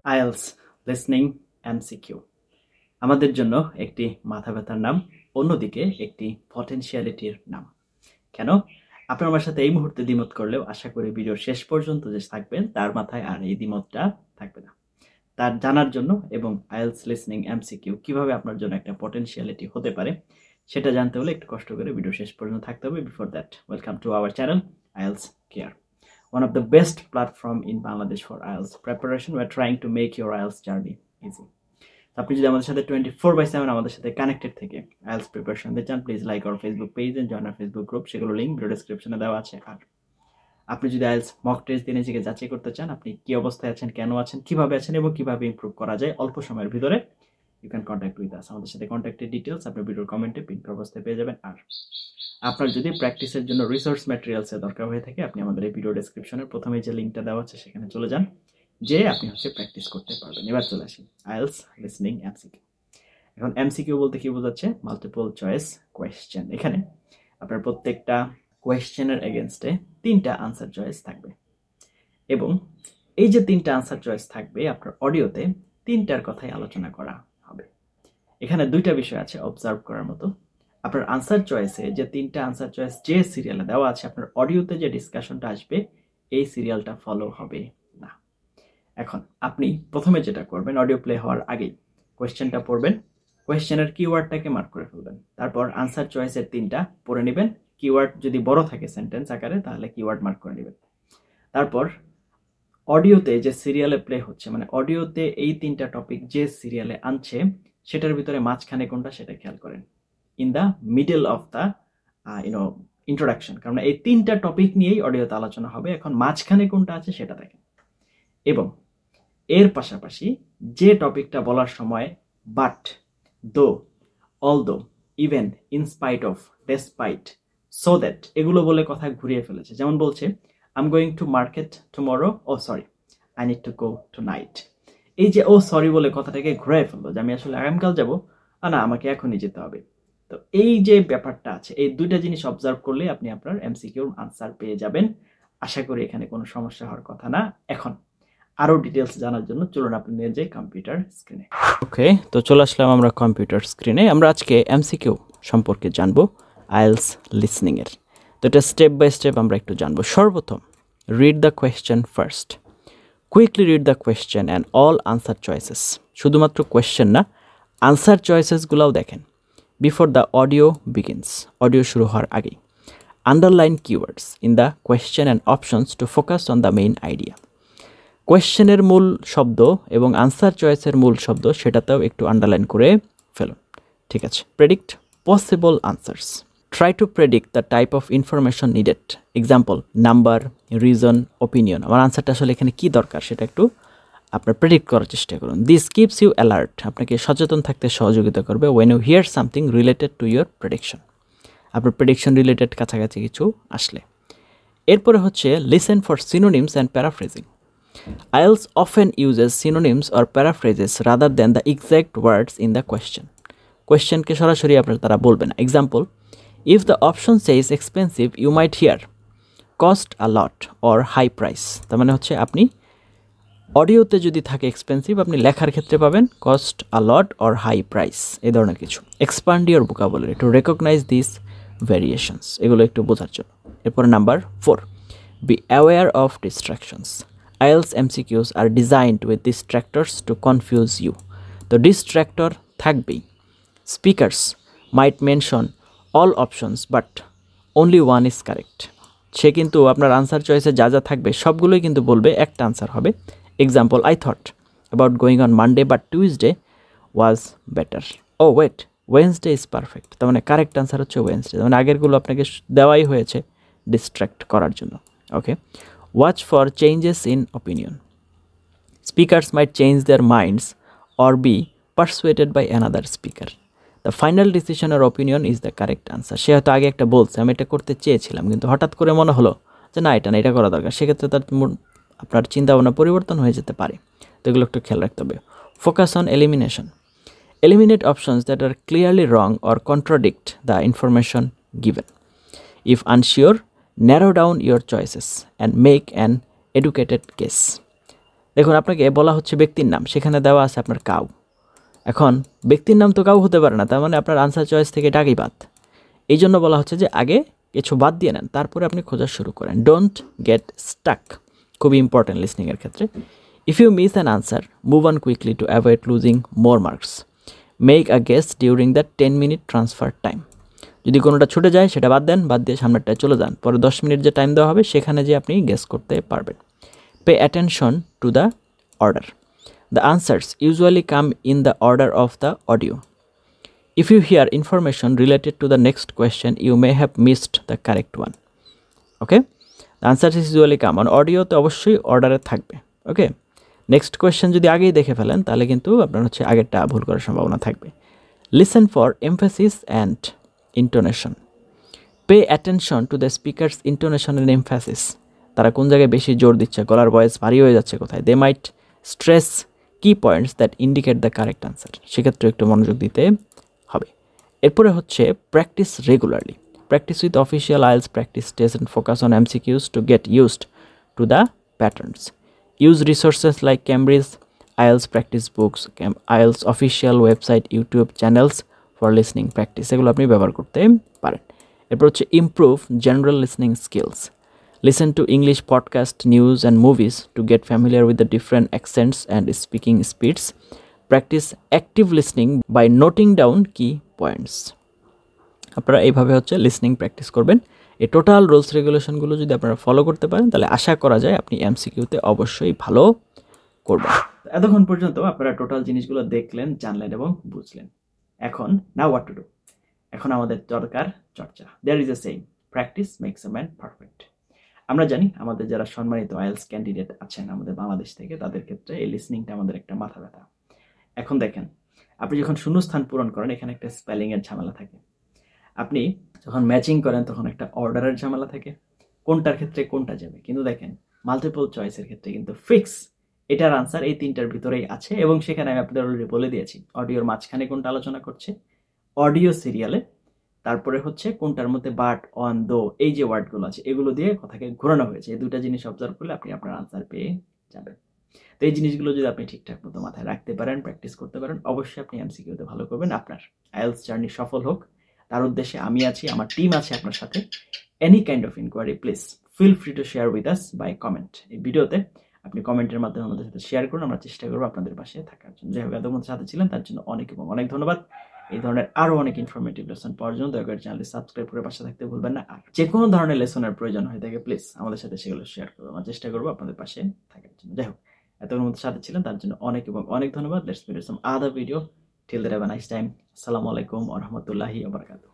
IELTS listening MCQ আমাদের জন্য একটি মাথা ব্যথার নাম, অন্যদিকে একটি পটেনশিয়ালিটির নাম। কেন? আপনি আমার সাথে এই মুহূর্তে দ্বিমত করলেও আশা করি ভিডিওর শেষ পর্যন্ত যে থাকবেন তার মাথায় আর এই দ্বিমতটা থাকবে না। তার জানার জন্য এবং আইএলস লিসনিং এমসিকিউ কিভাবে আপনার জন্য একটা পটেনশিয়ালিটি হতে পারে সেটা জানতে হলে একটু কষ্ট করে ভিডিও শেষ পর্যন্ত থাকতে হবে। Before that, welcome to our channel IELTS care, one of the best platform in Bangladesh for IELTS preparation. We're trying to make your IELTS journey easy. আপনি যদি আমাদের সাথে 24/7 আমাদের সাথে কানেক্টেড থেকে IELTS প্রিপারেশন দিতে চান, please like our Facebook page and join our Facebook group. সেগুলো লিংক ভিডিও ডেসক্রিপশনে দেওয়া আছে। আর আপনি যদি IELTS মক টেস্ট দিয়ে নিজেকে যাচাই করতে চান, আপনি কি অবস্থায় আছেন, কেন আছেন, কিভাবে আছেন এবং কিভাবে ইমপ্রুভ করা যায় অল্প সময়ের ভিতরে, you can contact with us. আমাদের সাথে কন্ট্যাক্টের ডিটেলস আপনি ভিডিওর কমেন্টে পিন অবস্থায় পেয়ে যাবেন। আর আপনার যদি প্র্যাকটিসের জন্য রিসোর্স ম্যাটেরিয়ালসের দরকার হয়ে থাকে, আপনি আমাদের এই ভিডিও ডেসক্রিপশনের প্রথমে যে লিঙ্কটা দেওয়া আছে সেখানে চলে যান, যে আপনি প্র্যাকটিস করতে পারবেন। এবার চলে আসি আইএলস লিসনিং এমসিকিউ। এখন এমসিকিউ বলতে কি বোঝাচ্ছে? Multiple choice question. এখানে আপনার প্রত্যেকটা কোয়েশ্চেনের এগেনস্টে 3টা আনসার চয়েস থাকবে এবং এই যে 3টা আনসার চয়েস থাকবে, আপনার অডিওতে 3টার কথাই আলোচনা করা হবে। এখানে 2টা বিষয় আছে অবজার্ভ করার মতো। আপনার আনসার চয়েসে যে 3টা আনসার চয়েস যে সিরিয়ালে দেওয়া আছে, আপনার অডিওতে যে ডিসকাশনটা আসবে এই সিরিয়ালটা ফলো হবে না। এখন আপনি প্রথমে যেটা করবেন, অডিও প্লে হওয়ার আগেই কোয়েশ্চেনটা পড়বেন, কোয়েশ্চেনের কিওয়ার্ডটাকে মার্ক করে ফেলবেন। তারপর আনসার চয়েসের 3টা পড়ে নেবেন। কিওয়ার্ড যদি বড় থাকে সেন্টেন্স আকারে, তাহলে কিওয়ার্ড মার্ক করে নেবেন। তারপর অডিওতে যে সিরিয়ালে প্লে হচ্ছে, মানে অডিওতে এই 3টা টপিক যে সিরিয়ালে আনছে সেটার ভিতরে মাঝখানে কোনটা সেটা খেয়াল করেন, in the middle of the introduction. কারণ এই 3টা টপিক নিয়েই অডিওতে আলোচনা হবে। এখন মাঝখানে কোনটা আছে সেটা দেখেন। এবং এর পাশাপাশি যে টপিকটা বলার সময় but, though, although, even, in spite of, despite, so that এগুলো বলে কথা ঘুরিয়ে ফেলেছে। যেমন বলছে I am going to market tomorrow, oh sorry I need to go tonight. এই যে ও সরি বলে কথাটাকে ঘুরিয়ে ফেললো, যে আমি আসলে আগামীকাল যাবো, না আমাকে এখনই যেতে হবে। তো এই যে ব্যাপারটা আছে, এই 2টা জিনিস অবজার্ভ করলে আপনি আপনার এমসিকিউর আনসার পেয়ে যাবেন। আশা করি এখানে কোনো সমস্যা হওয়ার কথা না। এখন আরো ডিটেলস জানার জন্য চলুন আপনি নিয়ে যাই কম্পিউটার স্ক্রিনে। ওকে, তো চলে আসলাম আমরা কম্পিউটার স্ক্রিনে। আমরা আজকে এমসিকিউ সম্পর্কে জানবো আইএলস লিসনিং এর। তো এটা স্টেপ বাই স্টেপ আমরা একটু জানবো। সর্বপ্রথম read the question first. Quickly read the question and all answer choices. শুধুমাত্র কোয়েশ্চেন না, আনসার চয়েসেসগুলোও দেখেন। Before the audio begins, audio শুরু হওয়ার আগেই। Underline keywords in the question and options to focus on the main idea. কোয়েশ্চেনের মূল শব্দ এবং আনসার চয়েসের মূল শব্দ সেটাতেও একটু আন্ডারলাইন করে ফেলুন। ঠিক আছে। Predict possible answers. Try to predict the type of information needed. Example, number, reason, opinion. আমার আনসারটা আসলে এখানে কী দরকার সেটা একটু আপনার প্রেডিক্ট করার চেষ্টা করুন। দিস কিপস ইউ অ্যালার্ট, আপনাকে সচেতন থাকতে সহযোগিতা করবে। When you hear something related to your prediction, আপনার প্রেডিকশন রিলেটেড কাছাকাছি কিছু আসলে। এরপরে হচ্ছে listen for synonyms and paraphrasing. IELTS often uses synonyms or paraphrases rather than the exact words in the question. কোয়েশ্চেনকে সরাসরি তারা বলবে না। Example, if the option says expensive you might hear cost a lot or high price. তার মানে হচ্ছে আপনি অডিওতে যদি থাকে এক্সপেন্সিভ, আপনি লেখার ক্ষেত্রে পাবেন cost a lot or high price, এই ধরনের কিছু। Expand your vocabulary to recognise this variations, এগুলো একটু বোঝার জন্য। এরপরে number 4, be aware of distractions. IELTS MCQs are designed with distractors to confuse you. তো distractor থাকবেই। Speakers might mention all options but only one is correct. সে কিন্তু আপনার answer চয়েসে যা যা থাকবে সবগুলোই কিন্তু বলবে, একটা আনসার হবে। Example, I thought about going on Monday but Tuesday was better. Oh wait, Wednesday is perfect. তার মানে কারেক্ট আনসার হচ্ছে ওয়েডনেসডে। তার মানে আগেরগুলো আপনাকে দেওয়াই হয়েছে ডিস্ট্র্যাক্ট করার জন্য। ওকে। Watch for changes in opinion. Speakers might change their minds or be persuaded by another speaker. The final decision or opinion is the correct answer. সে হয়তো আগে একটা বলছে আমি এটা করতে চেয়েছিলাম, কিন্তু হঠাৎ করে মনে হলো যে না এটা না, এটা করা দরকার। সেক্ষেত্রে তার আপনার চিন্তাভাবনা পরিবর্তন হয়ে যেতে পারে। তো এগুলো একটু খেয়াল রাখতে হবে। Focus on elimination. Eliminate options that are clearly wrong or contradict the information given. If unsure, narrow down your choices and make an educated guess. দেখুন আপনাকে বলা হচ্ছে ব্যক্তির নাম, সেখানে দেওয়া আছে আপনার কাউ। এখন ব্যক্তির নাম তো কাউ হতে পারে না, তার মানে আপনার আনসার চয়েস থেকে ডাকি বাদ। এই জন্য বলা হচ্ছে যে আগে কিছু বাদ দিয়ে নেন, তারপরে আপনি খোঁজা শুরু করেন। ডোন্ট গেট স্টাক, খুবই ইম্পর্টেন্ট লিসনিংয়ের ক্ষেত্রে। If you miss an answer, move on quickly to avoid losing more marks. Make a guess during the 10 minute transfer time. যদি কোনোটা ছুটে যায় সেটা বাদ দেন, বাদ দিয়ে সামনেরটায় চলে যান, পরে 10 মিনিট যে টাইম দেওয়া হবে সেখানে যে আপনি গেস করতে পারবেন। Pay attention to the order. The answers usually come in the order of the audio. If you hear information related to the next question, you may have missed the correct one. Okay? The answers usually come on audio, তো অবশ্যই অর্ডারে থাকবে। ওকে, next question যদি আগেই দেখে ফেলেন তাহলে কিন্তু আপনার হচ্ছে আগেরটা ভুল করার সম্ভাবনা থাকবে। Listen for emphasis and intonation. Pay attention to the speaker's intonation and emphasis. তারা কোন জায়গায় বেশি জোর দিচ্ছে, গলার ভয়েস ভারী হয়ে যাচ্ছে কোথায়। দে মাইট স্ট্রেস কি points that indicate the correct answer, সেক্ষেত্রে একটু মনোযোগ দিতে হবে। এরপরে হচ্ছে practice regularly. Practice with official IELTS practice test and focus on MCQs to get used to the patterns. Use resources like Cambridge IELTS practice books, IELTS official website, YouTube channels for listening practice, এগুলো আপনি ব্যবহার করতে পারেন। এরপর হচ্ছে improve general listening skills. Listen to English podcast, news and movies to get familiar with the different accents and speaking speeds. Practice active listening by noting down key points. আপনারা এইভাবে হচ্ছে লিসনিং প্র্যাকটিস করবেন। এই total rules রেগুলেশনগুলো যদি আপনারা follow করতে পারেন তাহলে আশা করা যায় আপনি এমসিকিউতে অবশ্যই ভালো করবেন। এতক্ষণ পর্যন্ত আপনারা টোটাল জিনিসগুলো দেখলেন, জানলেন এবং বুঝলেন। এখন নাও হোয়াট টু ডু, এখন আমাদের দরকার চর্চা। There is a saying, practice makes a man perfect. আমরা জানি আমাদের যারা সম্মানিত আইএলস ক্যান্ডিডেট আছেন আমাদের বাংলাদেশ থেকে, তাদের ক্ষেত্রে এই লিসনিংটা আমাদের একটা মাথা ব্যথা। এখন দেখেন, আপনি যখন শূন্যস্থান পূরণ করেন এখানে একটা স্পেলিংয়ের ঝামেলা থাকে, আপনি যখন ম্যাচিং করেন তখন একটা অর্ডারের ঝামেলা থাকে, কোনটার ক্ষেত্রে কোনটা যাবে। কিন্তু দেখেন মাল্টিপল চয়েসের ক্ষেত্রে কিন্তু ফিক্স এটার আনসার এই তিনটার ভিতরেই আছে, এবং সেখানে আমি আপনাদের অলরেডি বলে দিয়েছি অডিওর মাঝখানে কোনটা আলোচনা করছে, অডিও সিরিয়ালে, তারপরে হচ্ছে কোনটার মধ্যে বাট, অন, দো, এই যে ওয়ার্ডগুলো আছে এগুলো দিয়ে কথাকে ঘোরানো হয়েছে। এই দুটা জিনিস অবজার্ভ করলে আপনি আপনার আনসার পেয়ে যাবেন। তো এই জিনিসগুলো যদি আপনি ঠিকঠাক মতো মাথায় রাখতে পারেন, প্র্যাকটিস করতে পারেন, অবশ্যই আপনি এমসিকিউতে ভালো করবেন। আপনার আইএলস জার্নি সফল হোক, তার উদ্দেশ্যে আমি আছি, আমার টিম আছে আপনার সাথে। Any kind of inquiry please feel free to share with us by comment. এই ভিডিওতে আপনি কমেন্টের মাধ্যমে আমাদের সাথে শেয়ার করুন, আমরা চেষ্টা করবো আপনাদের পাশে থাকার জন্য। যেভাবে এতক্ষণ সাথে ছিলেন তার জন্য অনেক এবং অনেক ধন্যবাদ। এই ধরনের আরও অনেক ইনফরমেটিভ লেসন পাওয়ার জন্য দয়া করে চ্যানেলটি সাবস্ক্রাইব করে পাশে থাকতে ভুলবেন না। আর যে কোনো ধরনের লেসনের প্রয়োজন হয়ে থাকে প্লিজ আমাদের সাথে সেগুলো শেয়ার করবো, আমরা চেষ্টা করবো আপনাদের পাশে থাকার জন্য। যাই হোক, এতক্ষণ মধ্যে সাথে ছিলেন তার জন্য অনেক এবং অনেক ধন্যবাদ। Let's meet some other video. Till that have a nice time. আসসালামু আলাইকুম ওয়া রাহমাতুল্লাহি ওয়া বারাকাতুহু।